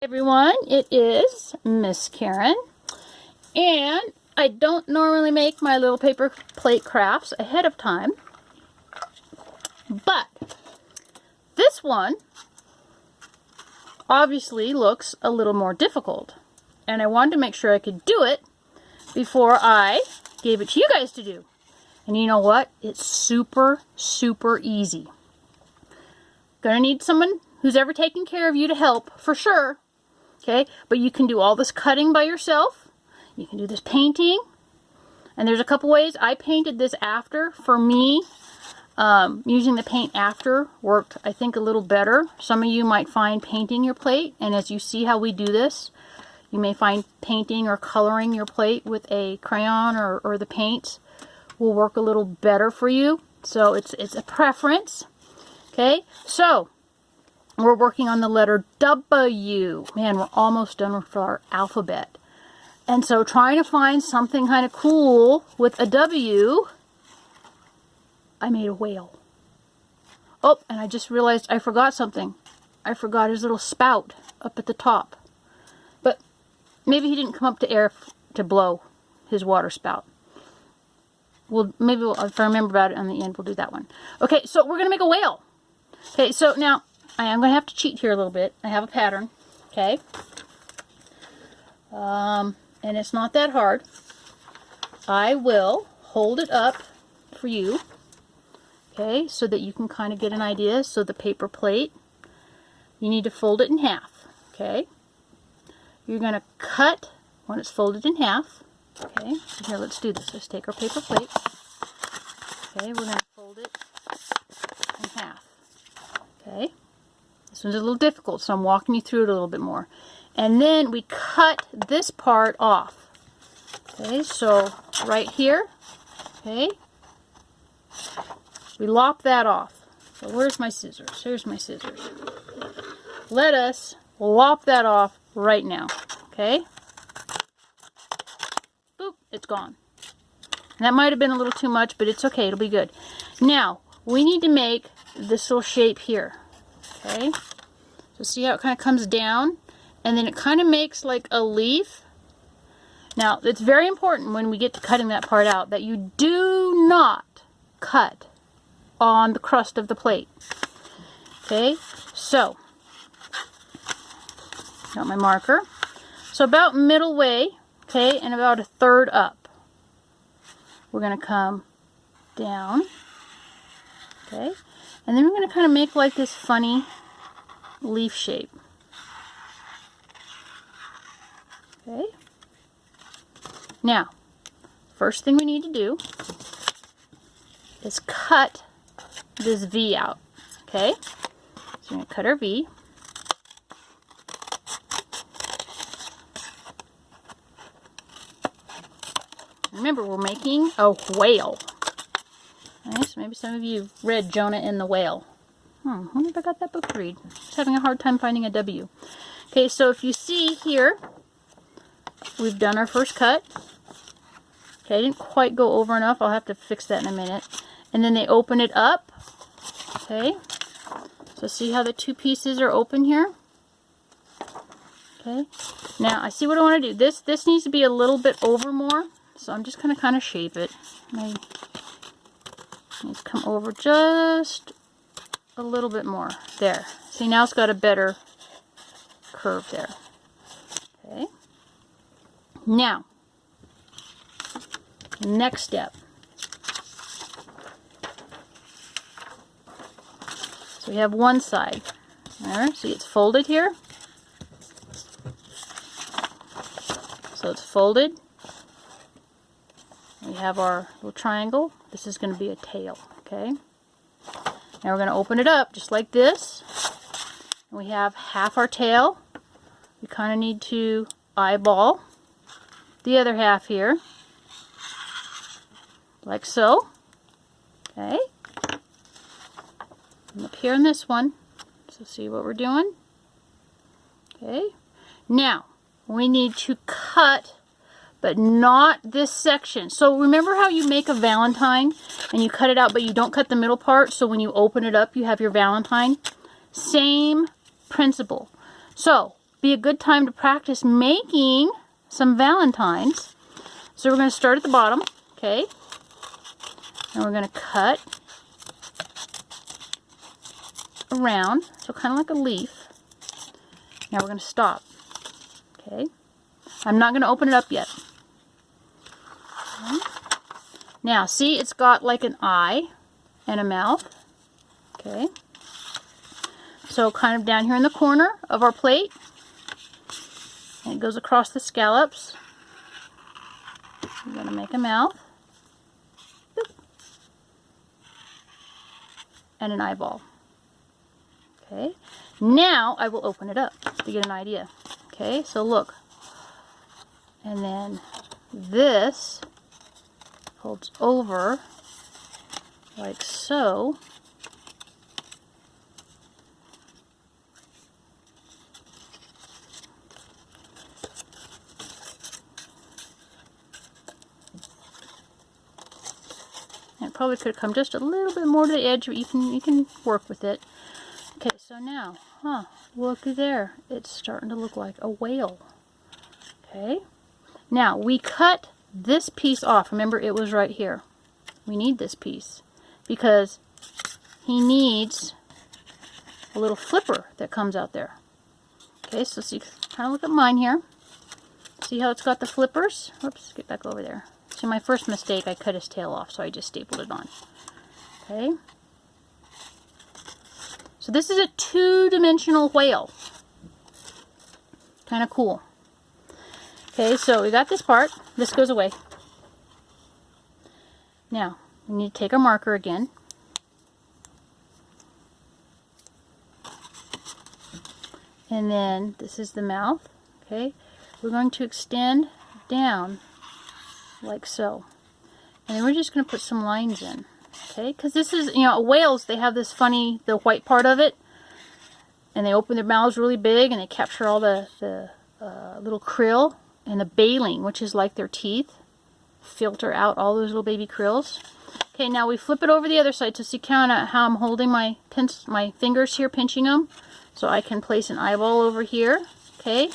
Everyone, it is Miss Karen, and I don't normally make my little paper plate crafts ahead of time, but this one obviously looks a little more difficult, and I wanted to make sure I could do it before I gave it to you guys to do. And you know what? It's super easy. Gonna need someone who's ever taken care of you to help, for sure. Okay, but you can do all this cutting by yourself. You can do this painting. And there's a couple ways. I painted this after. For me, using the paint after worked, I think, a little better. Some of you might find painting your plate, and as you see how we do this, you may find painting or coloring your plate with a crayon or the paints will work a little better for you. So it's a preference. Okay, so we're working on the letter W. Man, we're almost done with our alphabet. And so trying to find something kind of cool with a W, I made a whale. Oh, and I just realized I forgot something. I forgot his little spout up at the top. But maybe he didn't come up to air to blow his water spout. Well, maybe if I remember about it on the end, we'll do that one. Okay, so we're going to make a whale. Okay, so now I am going to have to cheat here a little bit. I have a pattern, okay? And it's not that hard. I will hold it up for you, okay, so that you can kind of get an idea. So the paper plate, you need to fold it in half, okay? You're going to cut when it's folded in half, okay? So here, let's do this. Let's take our paper plate, okay? We're going to fold it in half, okay? This one's a little difficult, so I'm walking you through it a little bit more. And then we cut this part off. Okay, so right here, okay, we lop that off. So where's my scissors? Here's my scissors. Let us lop that off right now. Okay? Boop, it's gone. And that might have been a little too much, but it's okay, it'll be good. Now, we need to make this little shape here. Okay, so see how it kind of comes down, and then it kind of makes like a leaf. Now, it's very important when we get to cutting that part out that you do not cut on the crust of the plate. Okay, so got my marker. So about middle way, okay, and about a third up, we're going to come down. Okay. And then we're going to kind of make like this funny leaf shape. Okay. Now, first thing we need to do is cut this V out. Okay. So we're going to cut our V. Remember, we're making a whale. Okay, so maybe some of you read Jonah and the Whale. I wonder if I got that book to read. Just having a hard time finding a W. Okay, so if you see here, we've done our first cut. Okay, I didn't quite go over enough. I'll have to fix that in a minute. And then they open it up. Okay, so see how the two pieces are open here? Okay, now I see what I want to do. This needs to be a little bit over more, so I'm just going to kind of shape it. Let's come over just a little bit more. There. See, now it's got a better curve there. Okay. Now, next step. So we have one side. There. See, it's folded here. So it's folded. We have our little triangle. This is going to be a tail, okay? Now we're going to open it up just like this. And we have half our tail. We kind of need to eyeball the other half here, like so. Okay? And up here in this one. So see what we're doing? Okay? Now, we need to cut, but not this section. So remember how you make a Valentine and you cut it out, but you don't cut the middle part, so when you open it up, you have your Valentine? Same principle. So be a good time to practice making some valentines. So we're going to start at the bottom, okay? And we're going to cut around, so kind of like a leaf. Now we're going to stop, okay? I'm not going to open it up yet. Okay. Now, see, it's got like an eye and a mouth, okay? So kind of down here in the corner of our plate, and it goes across the scallops. We're going to make a mouth. Boop. And an eyeball. Okay. Now I will open it up to get an idea. Okay, so look. And then this folds over like so. It probably could come just a little bit more to the edge, but you can work with it. Okay, so now, looky there. It's starting to look like a whale. Okay. Now, we cut this piece off. Remember, it was right here. We need this piece because he needs a little flipper that comes out there. Okay, so see, kind of look at mine here. See how it's got the flippers? Whoops, get back over there. See, my first mistake, I cut his tail off, so I just stapled it on. Okay. So this is a two-dimensional whale. Kind of cool. Okay, so we got this part. This goes away. Now, we need to take our marker again. And then this is the mouth. Okay, we're going to extend down like so. And then we're just going to put some lines in. Okay, because this is, you know, whales, they have this funny, the white part of it. And they open their mouths really big and they capture all the little krill. And the baleen, which is like their teeth, filter out all those little baby krills. Okay, now we flip it over the other side to see kind of how I'm holding my fingers here, pinching them. So I can place an eyeball over here, okay?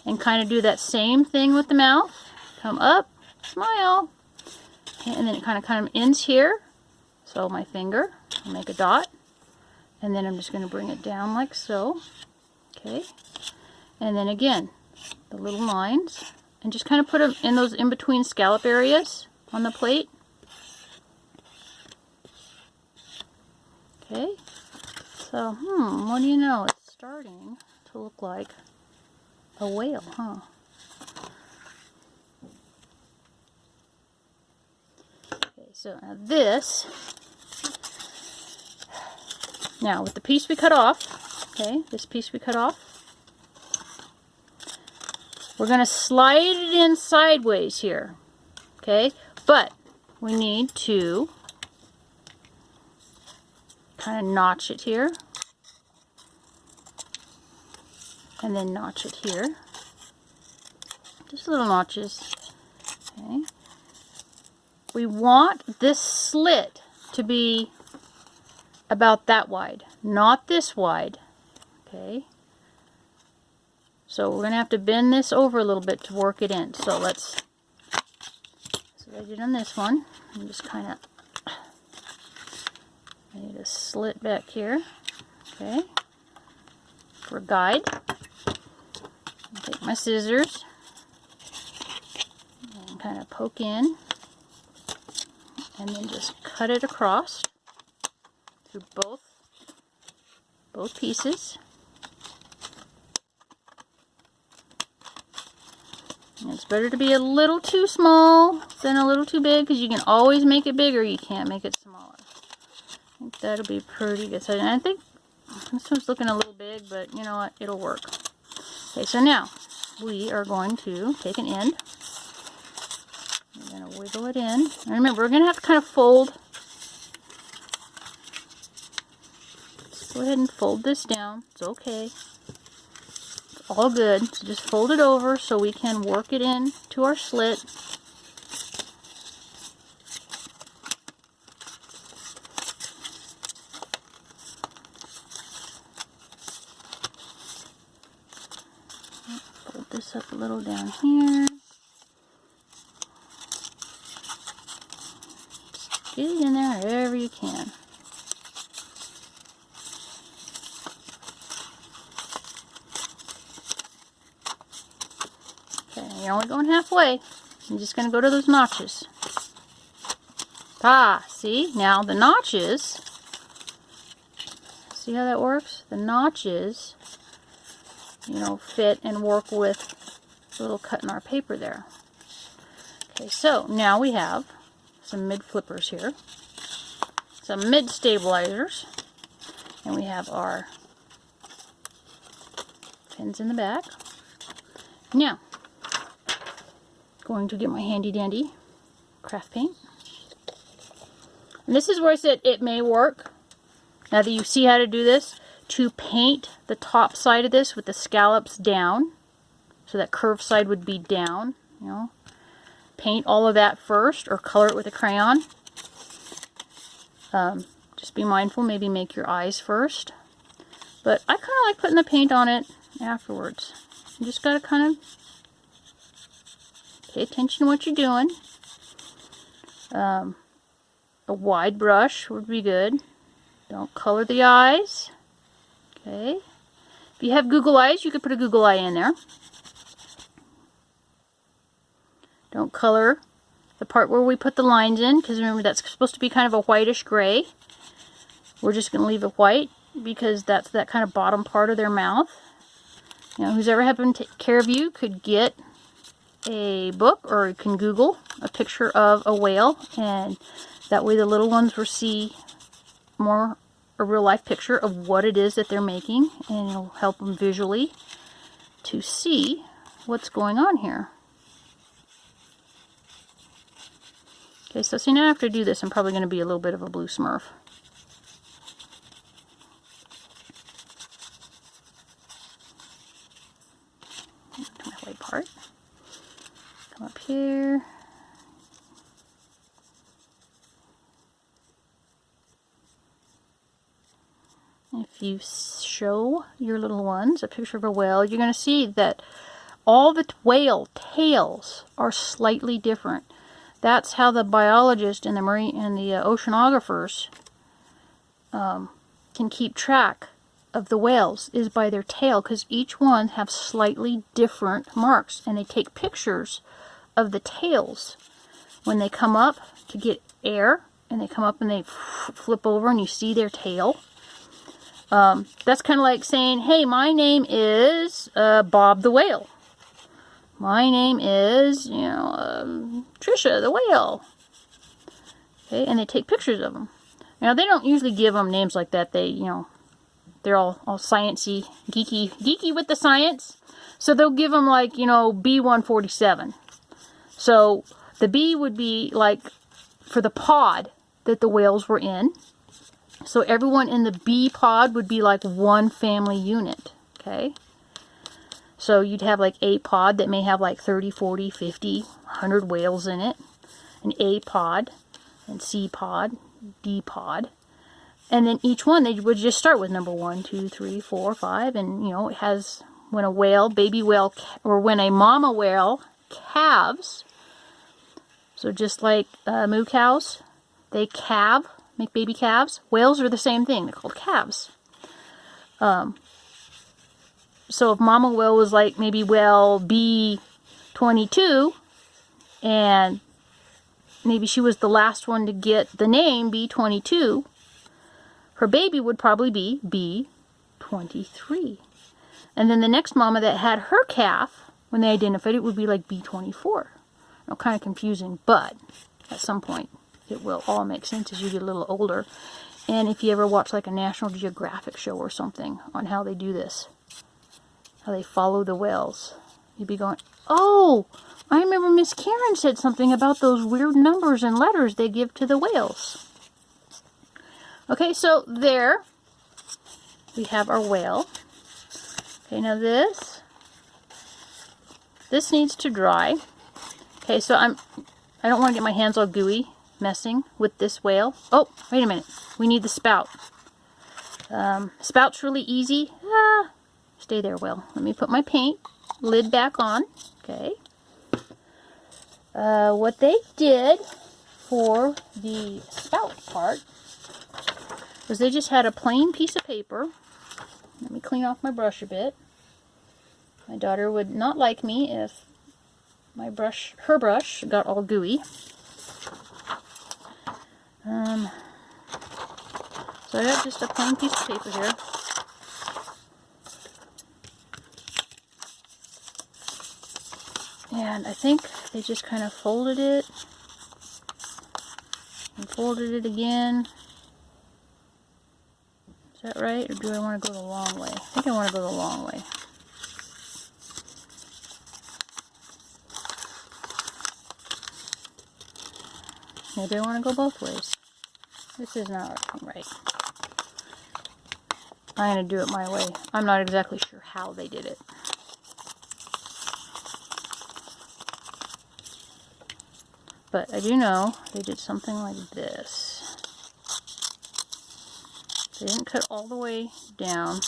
And kind of do that same thing with the mouth. Come up, smile. Okay, and then it kind of ends here. So my finger, I'll make a dot. And then I'm just going to bring it down like so. Okay? And then again, the little lines, and just kind of put them in those in-between scallop areas on the plate. Okay, so, what do you know? It's starting to look like a whale, huh? Okay, so now this, now with the piece we cut off, okay, this piece we cut off, we're going to slide it in sideways here, okay? But we need to kind of notch it here, and then notch it here. Just little notches, okay? We want this slit to be about that wide, not this wide, okay? So we're going to have to bend this over a little bit to work it in. So let's, so I did on this one, and just kind of, I need a slit back here, okay, for a guide. I'll take my scissors and kind of poke in, and then just cut it across through both pieces. It's better to be a little too small than a little too big, because you can always make it bigger. You can't make it smaller. I think that'll be pretty good. So I think this one's looking a little big, but you know what? It'll work. Okay, so now we are going to take an end. We're going to wiggle it in. And remember, we're going to have to kind of fold. Let's go ahead and fold this down. It's okay. All good. So just fold it over so we can work it in to our slit. this up a little down here. Just get it in there however you can. Okay, you're only going halfway. I'm just going to go to those notches. Ah, see? Now the notches, see how that works? The notches, you know, fit and work with the little cut in our paper there. Okay, so now we have some mid flippers here, some mid stabilizers, and we have our pins in the back. Now, going to get my handy dandy craft paint. And this is where I said it may work, now that you see how to do this, to paint the top side of this with the scallops down. So that curved side would be down, you know. Paint all of that first, or color it with a crayon. Just be mindful, maybe make your eyes first. But I kind of like putting the paint on it afterwards. You just got to kind of pay attention to what you're doing. A wide brush would be good. Don't color the eyes. Okay. If you have Google eyes, you could put a Google eye in there. Don't color the part where we put the lines in, because remember that's supposed to be kind of a whitish gray. We're just going to leave it white because that's that kind of bottom part of their mouth. You know, who's ever having to take care of you could get a book, or you can Google a picture of a whale, and that way the little ones will see more a real life picture of what it is that they're making, and it'll help them visually to see what's going on here. Okay, so see, now after I do this, I'm probably going to be a little bit of a blue smurf. To my white part. Come up here. If you show your little ones a picture of a whale, you're going to see that all the whale tails are slightly different. That's how the biologists and the marine and the oceanographers can keep track of the whales, is by their tail, because each one have slightly different marks, and they take pictures of the tails when they come up to get air, and they come up and they flip over and you see their tail. That's kind of like saying, hey, my name is Bob the Whale. My name is, you know, Trisha the Whale. Okay, and they take pictures of them. Now, they don't usually give them names like that. They, you know, they're all sciencey, geeky with the science. So they'll give them like, you know, B147. So the B would be like for the pod that the whales were in. So everyone in the B pod would be like one family unit, okay? So you'd have like A pod that may have like 30, 40, 50, 100 whales in it. An A pod, and C pod, D pod. And then each one, they would just start with number 1, 2, 3, 4, 5. And, you know, it has, when a whale, baby whale, or when a mama whale calves, so just like moo cows, they calve, make baby calves. Whales are the same thing. They're called calves. So if mama whale was like maybe whale B22, and maybe she was the last one to get the name B22, her baby would probably be B23. And then the next mama that had her calf, when they identified it, would be like B24. Now, kind of confusing, but at some point it will all make sense as you get a little older. And if you ever watch like a National Geographic show or something on how they do this, how they follow the whales, you'd be going, oh, I remember Miss Karen said something about those weird numbers and letters they give to the whales. Okay, so there we have our whale. Okay, now this needs to dry. Okay, so I don't want to get my hands all gooey messing with this whale. Oh, wait a minute. We need the spout. Spout's really easy. Stay there, whale. Let me put my paint lid back on. Okay. What they did for the spout part was they just had a plain piece of paper. Let me clean off my brush a bit. My daughter would not like me if my brush, her brush, got all gooey. So I got just a plain piece of paper here. And I think they just kind of folded it and folded it again. Is that right? Or do I want to go the long way? I think I want to go the long way. Maybe I want to go both ways. This is not working right. I'm going to do it my way. I'm not exactly sure how they did it. But I do know they did something like this. They didn't cut all the way down.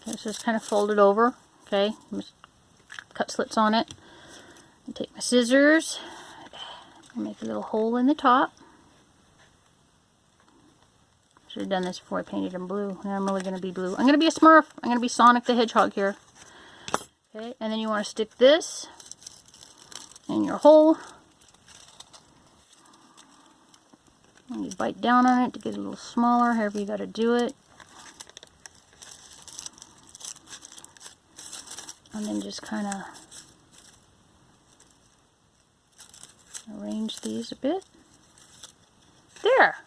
Okay, so it's kind of folded over. Okay, just cut slits on it. And take my scissors and make a little hole in the top. Should have done this before I painted him blue. Now I'm really going to be blue. I'm going to be a Smurf. I'm going to be Sonic the Hedgehog here. Okay, and then you want to stick this in your hole. And you bite down on it to get it a little smaller, however you got to do it. And then just kind of arrange these a bit. There.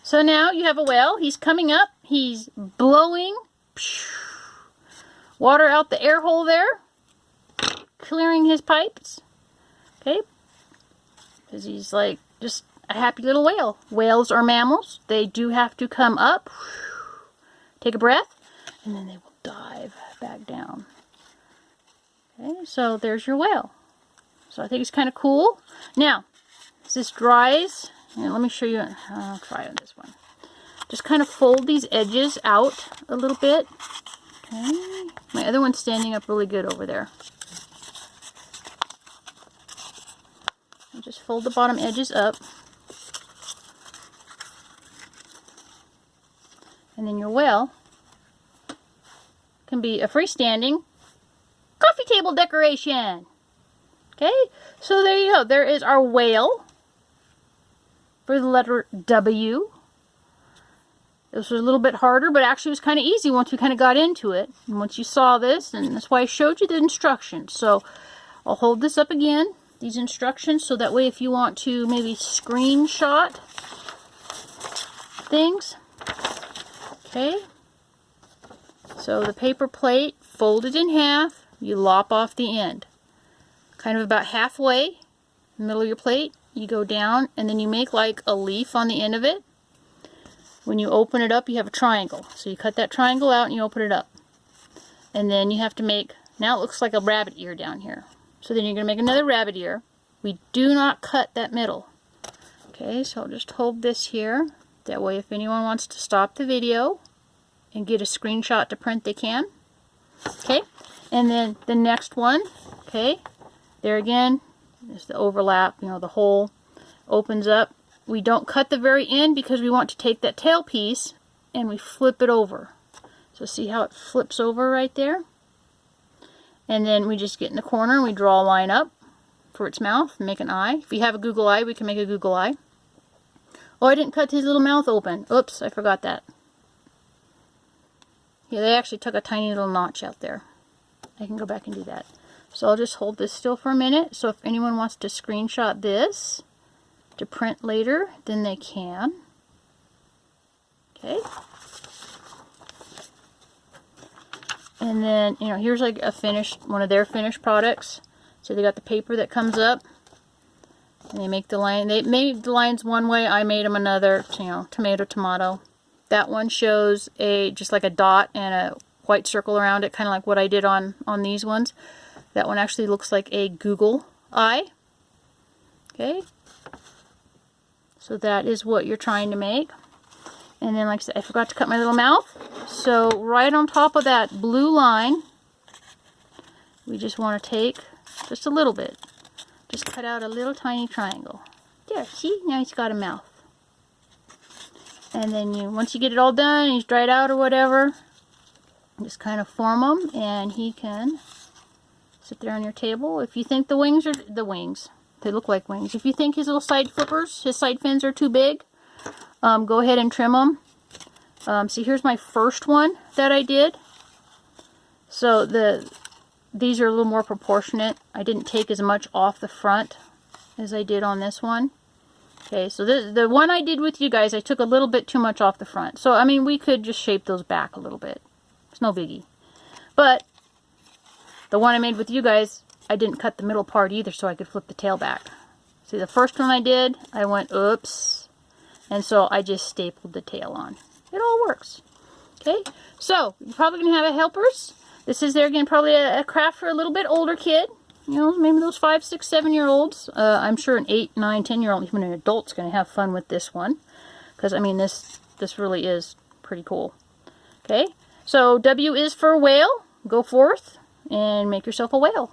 So now you have a whale. He's coming up. He's blowing water out the air hole there, clearing his pipes. Okay, because he's like just a happy little whale. Whales are mammals. They do have to come up, take a breath, and then they will dive back down. Okay, so there's your whale. So I think it's kind of cool. Now, as this dries, and let me show you, I'll try on this one. Just kind of fold these edges out a little bit. Okay, my other one's standing up really good over there. And just fold the bottom edges up. And then your whale can be a freestanding coffee table decoration. Okay, so there you go. There is our whale for the letter W. This was a little bit harder, but actually it was kind of easy once we kind of got into it. And once you saw this, and that's why I showed you the instructions. So I'll hold this up again, these instructions, so that way if you want to maybe screenshot things. Okay, so the paper plate, fold it in half, you lop off the end. Kind of about halfway, in the middle of your plate, you go down, and then you make like a leaf on the end of it. When you open it up, you have a triangle. So you cut that triangle out and you open it up. And then you have to make, now it looks like a rabbit ear down here. So then you're going to make another rabbit ear. We do not cut that middle. Okay, so I'll just hold this here. That way if anyone wants to stop the video and get a screenshot to print, they can. Okay, and then the next one, okay, there again, is the overlap, you know, the hole opens up. We don't cut the very end because we want to take that tail piece and we flip it over. So see how it flips over right there? And then we just get in the corner and we draw a line up for its mouth and make an eye. If we have a Google eye, we can make a Google eye. Oh, I didn't cut his little mouth open. Oops, I forgot that. Yeah, they actually took a tiny little notch out there. I can go back and do that. So I'll just hold this still for a minute. So if anyone wants to screenshot this to print later, then they can. Okay. And then, you know, here's like a finished, one of their finished products. So they got the paper that comes up. And they make the line. They made the lines one way. I made them another, you know, tomato, tomato. That one shows a just like a dot and a white circle around it, kind of like what I did on these ones. That one actually looks like a Google eye. Okay, so that is what you're trying to make. And then, like I said, I forgot to cut my little mouth. So right on top of that blue line, we just want to take just a little bit. Just cut out a little tiny triangle. There, see? Now he's got a mouth. And then once you get it all done, he's dried out or whatever, just kind of form them, and he can sit there on your table. If you think the wings, they look like wings. If you think his little side flippers, his side fins are too big, go ahead and trim them. See, here's my first one that I did. So these are a little more proportionate. I didn't take as much off the front as I did on this one. Okay, so the one I did with you guys, I took a little bit too much off the front. So, I mean, we could just shape those back a little bit. It's no biggie. But the one I made with you guys, I didn't cut the middle part either, so I could flip the tail back. See, the first one I did, I went, oops. And so I just stapled the tail on. It all works. Okay, so you're probably going to have helpers. This is there again, probably a craft for a little bit older kid. You know, maybe those 5, 6, 7-year-olds. I'm sure an 8, 9, 10-year-old, even an adult's going to have fun with this one. Because, I mean, this really is pretty cool. Okay, so W is for whale. Go forth and make yourself a whale.